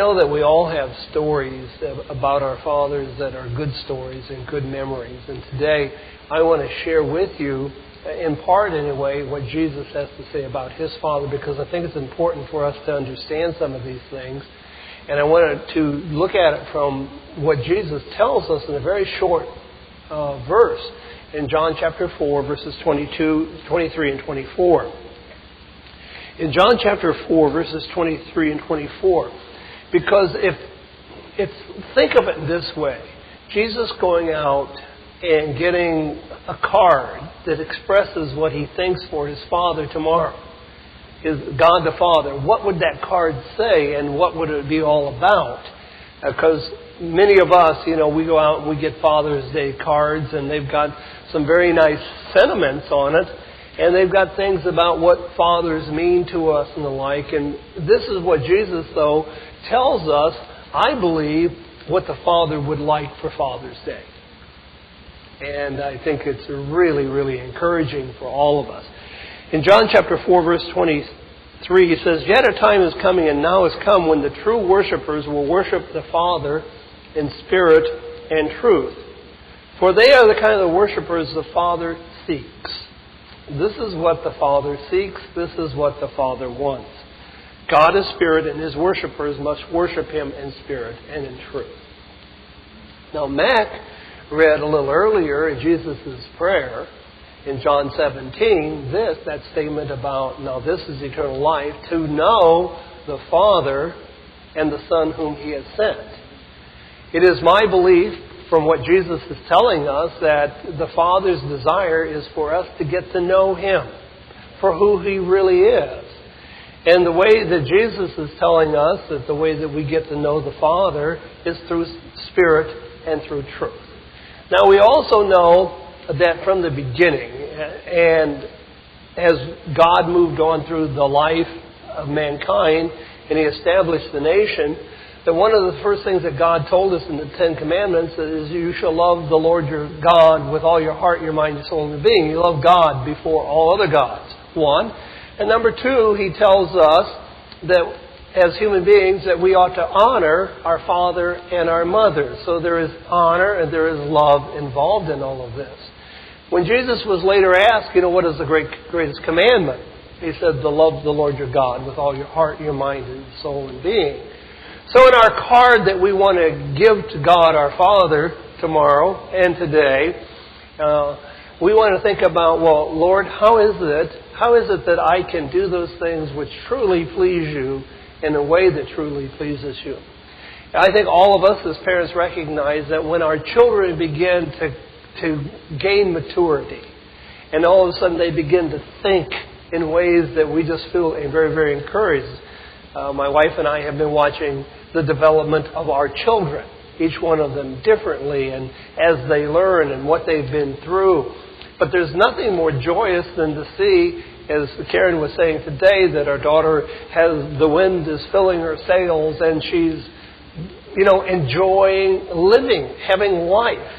know that we all have stories about our fathers that are good stories and good memories. And today I want to share with you, in part anyway, what Jesus has to say about His Father, because I think it's important for us to understand some of these things. And I wanted to look at it from what Jesus tells us in a very short verse in John chapter 4, verses 23 and 24. In John chapter 4, verses 23 and 24, because think of it this way, Jesus going out and getting a card that expresses what He thinks for His Father tomorrow, His God the Father. What would that card say, and what would it be all about? Because many of us, we go out and we get Father's Day cards, and they've got some very nice sentiments on it, and they've got things about what fathers mean to us and the like. And this is what Jesus, though, tells us, I believe, what the Father would like for Father's Day. And I think it's really, really encouraging for all of us. In John chapter 4, verse 23, He says, "Yet a time is coming, and now has come, when the true worshipers will worship the Father in spirit and truth. For they are the kind of worshipers the Father seeks." This is what the Father seeks. This is what the Father wants. God is spirit, and His worshipers must worship Him in spirit and in truth. Now, Mac read a little earlier in Jesus' prayer in John 17, that statement about, now this is eternal life, to know the Father and the Son whom He has sent. It is my belief, from what Jesus is telling us, that the Father's desire is for us to get to know Him for who He really is. And the way that Jesus is telling us that the way that we get to know the Father is through Spirit and through truth. Now, we also know that from the beginning, and as God moved on through the life of mankind and He established the nation, that one of the first things that God told us in the Ten Commandments is you shall love the Lord your God with all your heart, your mind, your soul, and your being. You love God before all other gods, one. And number two, He tells us that as human beings that we ought to honor our father and our mother. So there is honor and there is love involved in all of this. When Jesus was later asked, what is the greatest commandment? He said, to love the Lord your God with all your heart, your mind, and soul, and being. So in our card that we want to give to God our Father tomorrow and today, we want to think about, well, Lord, how is it that I can do those things which truly please You in a way that truly pleases You? I think all of us as parents recognize that when our children begin to gain maturity, and all of a sudden they begin to think in ways that we just feel very, very encouraged. My wife and I have been watching the development of our children, each one of them differently, and as they learn and what they've been through. But there's nothing more joyous than to see, as Karen was saying today, that our daughter the wind is filling her sails, and she's, enjoying living, having life.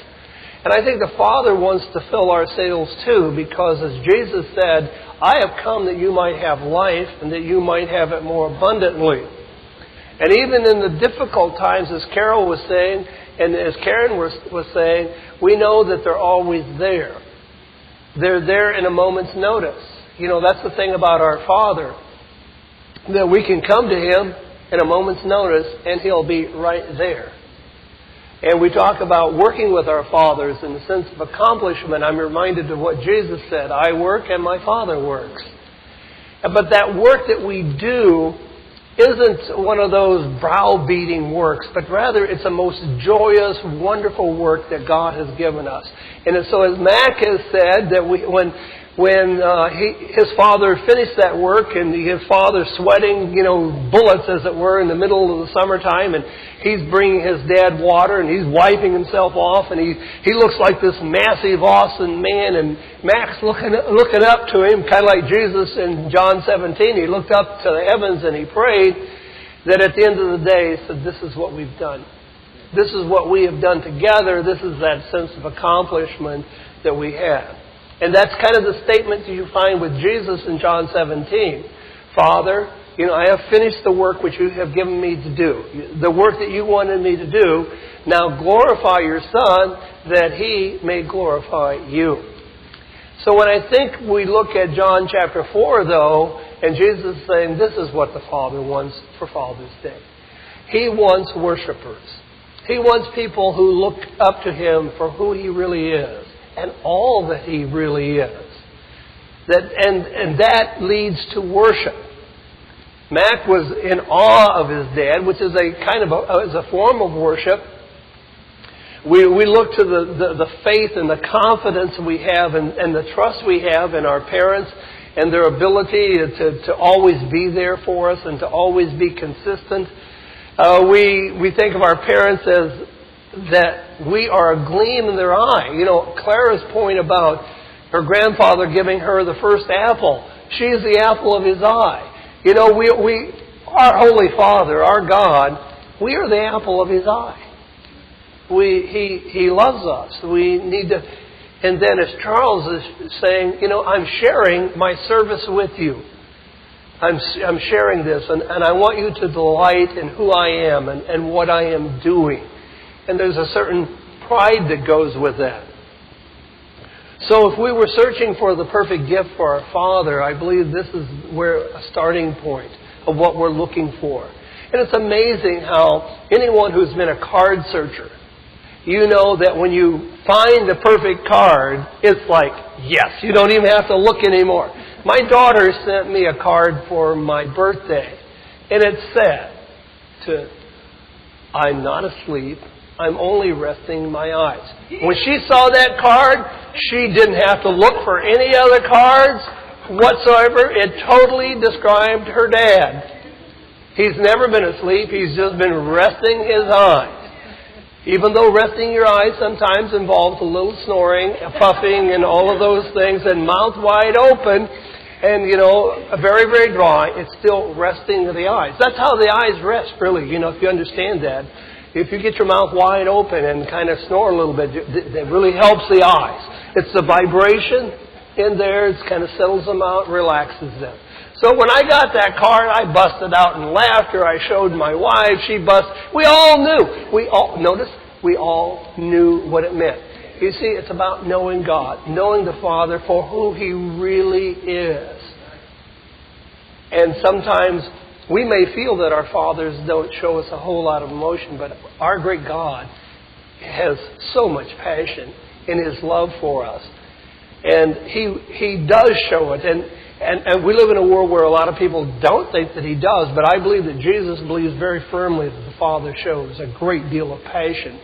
And I think the Father wants to fill our sails too, because as Jesus said, I have come that you might have life and that you might have it more abundantly. And even in the difficult times, as Carol was saying, and as Karen was saying, we know that they're always there. They're there in a moment's notice. That's the thing about our Father, that we can come to Him in a moment's notice and He'll be right there. And we talk about working with our fathers in the sense of accomplishment. I'm reminded of what Jesus said, I work and my Father works. But that work that we do isn't one of those browbeating works, but rather it's a most joyous, wonderful work that God has given us. And so as Mac has said, that when his father finished that work, and his father sweating, bullets as it were in the middle of the summertime, and he's bringing his dad water, and he's wiping himself off, and he looks like this massive, awesome man, and Mac's looking up to him, kind of like Jesus in John 17. He looked up to the heavens and he prayed that at the end of the day, he said, this is what we've done. This is what we have done together. This is that sense of accomplishment that we have. And that's kind of the statement that you find with Jesus in John 17. Father, I have finished the work which you have given me to do. The work that you wanted me to do. Now glorify your Son, that He may glorify you. So when I think we look at John chapter 4, though, and Jesus is saying this is what the Father wants for Father's Day. He wants worshipers. He wants people who look up to Him for who He really is and all that He really is. And that leads to worship. Mac was in awe of his dad, which is a kind of a form of worship. We look to the faith and the confidence we have and the trust we have in our parents and their ability to always be there for us and to always be consistent. We think of our parents as that we are a gleam in their eye. Clara's point about her grandfather giving her the first apple. She is the apple of his eye. Our Holy Father, our God, we are the apple of His eye. He loves us. We need to. And then as Charles is saying, I'm sharing my service with you. I'm sharing this, and I want you to delight in who I am and what I am doing. And there's a certain pride that goes with that. So if we were searching for the perfect gift for our Father, I believe this is where a starting point of what we're looking for. And it's amazing how anyone who's been a card searcher, you know that when you find the perfect card, it's like, yes, you don't even have to look anymore. My daughter sent me a card for my birthday, and it said, I'm not asleep, I'm only resting my eyes. When she saw that card, she didn't have to look for any other cards whatsoever. It totally described her dad. He's never been asleep, he's just been resting his eyes. Even though resting your eyes sometimes involves a little snoring, puffing, and all of those things, and mouth wide open, and, very, very dry, it's still resting of the eyes. That's how the eyes rest, really, if you understand that. If you get your mouth wide open and kind of snore a little bit, that really helps the eyes. It's the vibration in there, it kind of settles them out, relaxes them. So when I got that card, I busted out in laughter. I showed my wife. She busted. We all knew. We all knew what it meant. You see, it's about knowing God, knowing the Father for who He really is. And sometimes we may feel that our fathers don't show us a whole lot of emotion, but our great God has so much passion in His love for us. And He does show it. And we live in a world where a lot of people don't think that He does, but I believe that Jesus believes very firmly that the Father shows a great deal of passion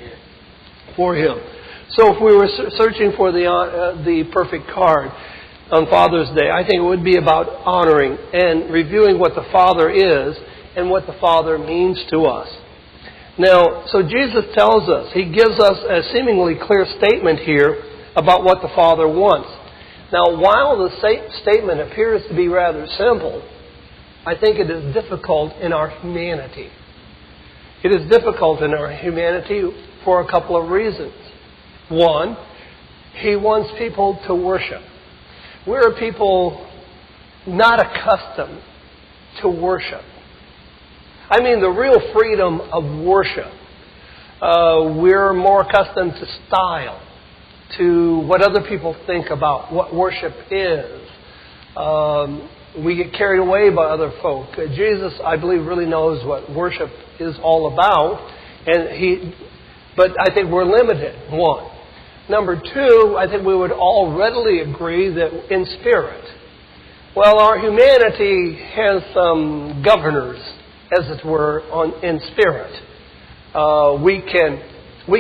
for Him. So if we were searching for the perfect card on Father's Day, I think it would be about honoring and reviewing what the Father is and what the Father means to us. Now, so Jesus tells us, He gives us a seemingly clear statement here about what the Father wants. Now, while the statement appears to be rather simple, I think it is difficult in our humanity. It is difficult in our humanity for a couple of reasons. One, He wants people to worship. We're a people not accustomed to worship. I mean, the real freedom of worship. We're more accustomed to style, to what other people think about what worship is. We get carried away by other folk. Jesus, I believe, really knows what worship is all about, but I think we're limited, one. Number two, I think we would all readily agree that in spirit. Well, our humanity has some governors, as it were, in spirit. We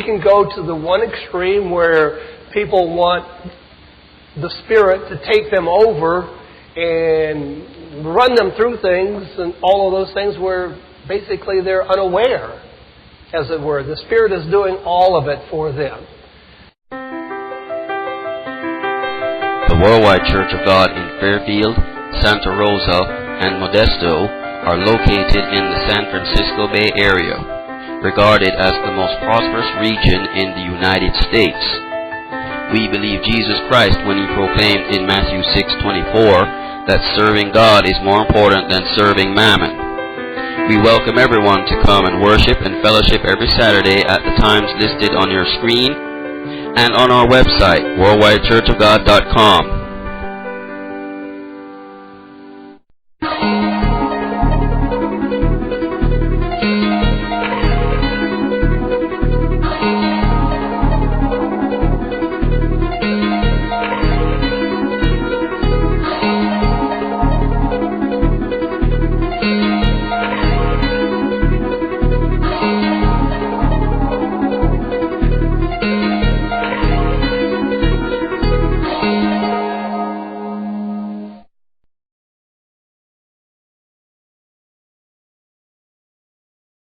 can go to the one extreme where people want the Spirit to take them over and run them through things and all of those things where basically they're unaware, as it were. The Spirit is doing all of it for them. The Worldwide Church of God in Fairfield, Santa Rosa, and Modesto are located in the San Francisco Bay Area, regarded as the most prosperous region in the United States. We believe Jesus Christ when He proclaimed in Matthew 6:24 that serving God is more important than serving mammon. We welcome everyone to come and worship and fellowship every Saturday at the times listed on your screen and on our website, worldwidechurchofgod.com.